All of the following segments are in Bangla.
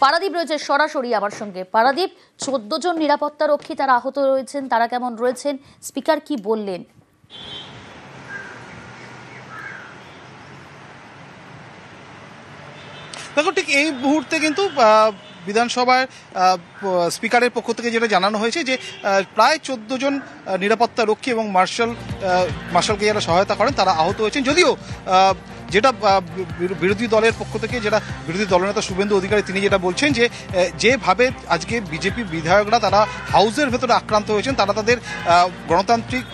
পারাদীপ রয়েছে সরাসরি আমার সঙ্গে। পারাদীপ, 14 জন নিরাপত্তা রক্ষী তারা আহত রয়েছেন, তারা কেমন রয়েছেন, স্পিকার কি বললেন? দেখো, ঠিক এই মুহূর্তে কিন্তু বিধানসভার স্পিকারের পক্ষ থেকে যেটা জানানো হয়েছে যে প্রায় 14 জন নিরাপত্তা রক্ষী এবং মার্শালকে যারা সহায়তা করেন তারা আহত হয়েছেন। যদিও যেটা বিরোধী দলের পক্ষ থেকে যেটা বিরোধী দলনেতা শুভেন্দু অধিকারী তিনি যেটা বলছেন যে যেভাবে আজকে বিজেপি বিধায়করা তারা হাউসের ভেতরে আক্রান্ত হয়েছেন, তারা তাদের গণতান্ত্রিক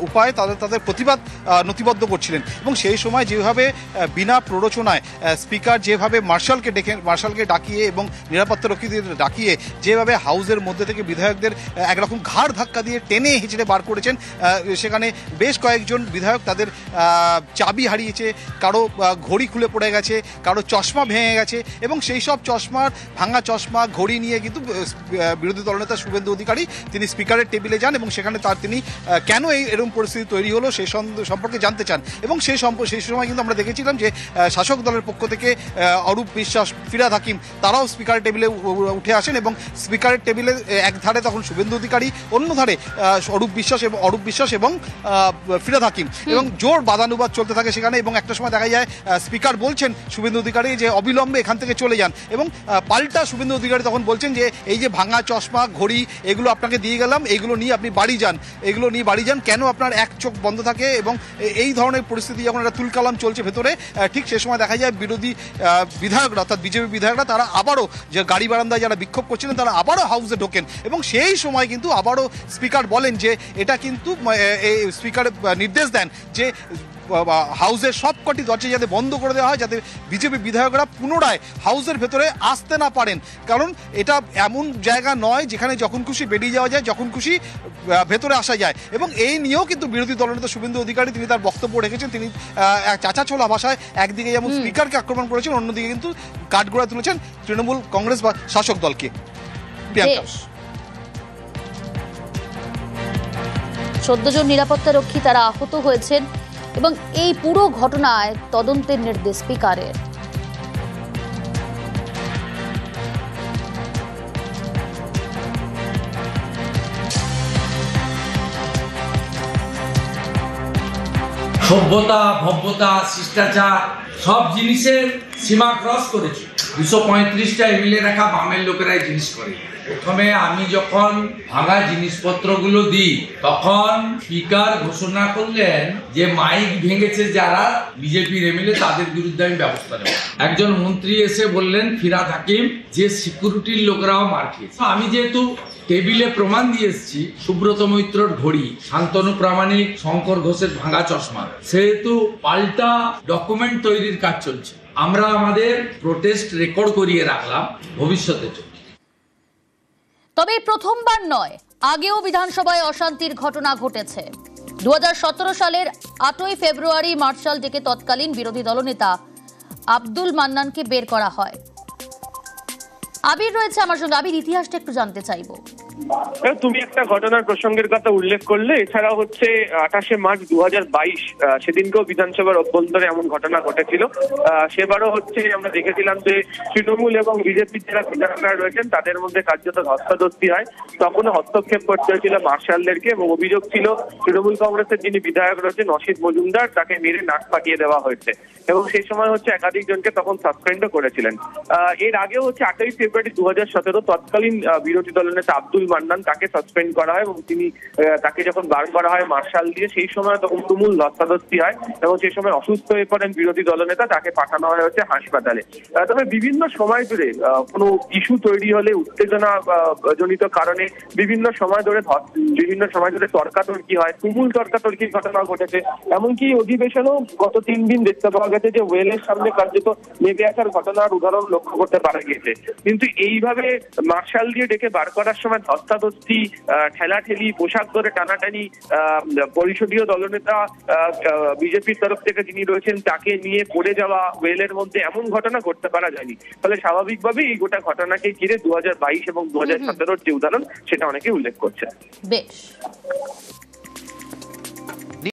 উপায়ে তাদের প্রতিবাদ নথিবদ্ধ করছিলেন এবং সেই সময় যেভাবে বিনা প্ররোচনায় স্পিকার যেভাবে মার্শালকে ডাকিয়ে এবং নিরাপত্তা রক্ষীদের ডাকিয়ে যেভাবে হাউসের মধ্যে থেকে বিধায়কদের একরকম ঘাড় ধাক্কা দিয়ে টেনে হিঁচড়ে বার করেছেন, সেখানে বেশ কয়েকজন বিধায়ক তাদের চাবি হারিয়েছে, কারো ঘড়ি খুলে পড়ে গেছে, কারো চশমা ভেঙে গেছে এবং সেই সব ভাঙা চশমা ঘড়ি নিয়ে কিন্তু বিরোধী দলনেতা শুভেন্দু অধিকারী তিনি স্পিকারের টেবিলে যান এবং সেখানে তিনি কেন এরকম পরিস্থিতি তৈরি হলো সেই সম্পর্কে জানতে চান এবং সেই সময় কিন্তু আমরা দেখেছিলাম যে শাসক দলের পক্ষ থেকে অরূপ বিশ্বাস, ফিরহাদ হাকিম তারাও স্পিকারের টেবিলে উঠে আসেন এবং স্পিকারের টেবিলে এক ধারে তখন শুভেন্দু অধিকারী, অন্য ধারে অরূপ বিশ্বাস এবং ফিরহাদ হাকিম এবং জোর বাদানুবাদ চলতে থাকে সেখানে এবং একটা সময় দেখা যায় স্পিকার বলছেন শুভেন্দু অধিকারী যে অবিলম্বে এখান থেকে চলে যান এবং পাল্টা শুভেন্দু অধিকারী তখন বলছেন যে এই যে ভাঙা চশমা ঘড়ি এগুলো আপনাকে দিয়ে গেলাম, এগুলো নিয়ে আপনি বাড়ি যান, কেন আপনার এক চোখ বন্ধ থাকে এবং এই ধরনের পরিস্থিতি যখন একটা তুলকালাম চলছে ভেতরে, ঠিক সে সময় দেখা যায় বিরোধী বিধায়করা অর্থাৎ বিজেপি বিধায়করা তারা আবারও যে গাড়ি বারান্দায় যারা বিক্ষোভ করছিলেন তারা আবারও হাউসে ঢোকেন এবং সেই সময় কিন্তু আবারও স্পিকার বলেন যে এটা কিন্তু স্পিকার নির্দেশ দেন যে হাউসের সবকটি দরজা যাতে বন্ধ করে দেওয়া হয়, যাতে বিজেপি বিধায়করা পুনরায় হাউসের ভেতরে আসতে না পারেন, কারণ এটা এমন জায়গা নয় যেখানে যখন খুশি বেরিয়ে যাওয়া যায়, যখন খুশি ভেতরে আসা যায় এবং এই নিয়েও কিন্তু বিরোধী দলনেতা শুভেন্দু অধিকারী তিনি তার বক্তব্য রেখেছেন। তিনি চাঁচাছোলা ভাষায় একদিকে যেমন স্পিকারকে আক্রমণ করেছেন, অন্যদিকে কিন্তু কাঠগড়ায় তুলেছেন তৃণমূল কংগ্রেস বা শাসক দলকে। 14 জন নিরাপত্তা রক্ষী তারা আহত হয়েছেন এবং এই পুরো ঘটনায় তদন্তের নির্দেশ স্পিকারের। সভ্যতা, ভব্যতা, শিষ্টাচার সব জিনিসের সীমা ক্রস করেছে। 235টা এমএলএ রাখা বামের লোকেরাই জিনিস করে। প্রথমে আমি যখন ভাঙা জিনিসপত্রগুলো দিই তখন স্পিকার ঘোষণা করলেন যে মাইক ভেঙেছে যারা বিজেপির এমএলএ তাদের বিরুদ্ধে আমি ব্যবস্থা নেব। একজন মন্ত্রী এসে বললেন ফিরহাদ হাকিম যে সিকিউরিটির লোকেরাও মার খেয়েছে। আমি যেহেতু টেবিলে প্রমাণ দিয়ে এসেছি সুব্রত মৈত্রর ঘড়ি, শান্তনু প্রামাণিক, শঙ্কর ঘোষের ভাঙা চশমা, সেহেতু পাল্টা ডকুমেন্ট তৈরির কাজ চলছে। আমরা আমাদের প্রোটেস্ট রেকর্ড করিয়ে রাখলাম, ভবিষ্যতে চলছে। তবে প্রথমবার নয়, আগেও বিধানসভায় অশান্তির ঘটনা ঘটেছে। 2017 সালের 8ই ফেব্রুয়ারি মার্শাল ডেকে তৎকালীন বিরোধী দলনেতা আব্দুল মান্নানকে বের করা হয়। আবির রয়েছে আমার সঙ্গে। আবির, ইতিহাসটা একটু জানতে চাইবো। তুমি একটা ঘটনার প্রসঙ্গের কথা উল্লেখ করলে, এছাড়া হচ্ছে 28শে মার্চ 2022 সেদিনকেও বিধানসভার অভ্যন্তরে এমন ঘটনা ঘটেছিল। সেবারও হচ্ছে আমরা দেখেছিলাম যে তৃণমূল এবং বিজেপির যারা বিধায়করা রয়েছেন তাদের মধ্যে কার্যত ধস্তাধস্তি হয়, তখনও হস্তক্ষেপ করতে হয়েছিল মার্শালদেরকে এবং অভিযোগ ছিল তৃণমূল কংগ্রেসের যিনি বিধায়ক রয়েছেন অসিত মজুমদার তাকে মেরে নাক ফাটিয়ে দেওয়া হয়েছে এবং সেই সময় হচ্ছে একাধিক জনকে তখন সাসপেন্ডও করেছিলেন। এর আগেও হচ্ছে 8ই ফেব্রুয়ারি 2017 তৎকালীন বিরোধী দলনেতা আব্দুল মান্নান তাকে সাসপেন্ড করা হয় এবং তাকে যখন বার করা হয় মার্শাল দিয়ে, সেই সময় তখন তুমুল ধস্তাধস্তি হয় এবং সেই সময় অসুস্থ হয়ে পড়েন বিরোধী দলনেতা, তাকে পাঠানো হয় হচ্ছে হাসপাতালে। তবে বিভিন্ন সময় ধরে কোনো ইস্যু তৈরি হলে উত্তেজনা জনিত কারণে বিভিন্ন সময় ধরে তর্কাতর্কি হয়, তুমুল তর্কাতর্কির ঘটনা ঘটেছে। এমনকি অধিবেশনও গত 3 দিন দেখতে পাওয়া গেছে যে ওয়েলের সামনে কার্যত নেমে আসার ঘটনার উদাহরণ লক্ষ্য করতে পারা গেছে। কিন্তু এইভাবে মার্শাল দিয়ে ডেকে বার করার সময় ধস্তাধস্তি, ঠেলাঠেলি, পোশাক ধরে টানাটানি, পরিষদীয় দলনেতা বিজেপির তরফ থেকে যিনি রয়েছেন তাকে নিয়ে পড়ে যাওয়া ওয়েলের মধ্যে, এমন ঘটনা ঘটতে পারা যায়নি। ফলে স্বাভাবিকভাবেই এই গোটা ঘটনাকে ঘিরে 2022 এবং 2017 যে উদাহরণ সেটা অনেকে উল্লেখ করছে। বেশ।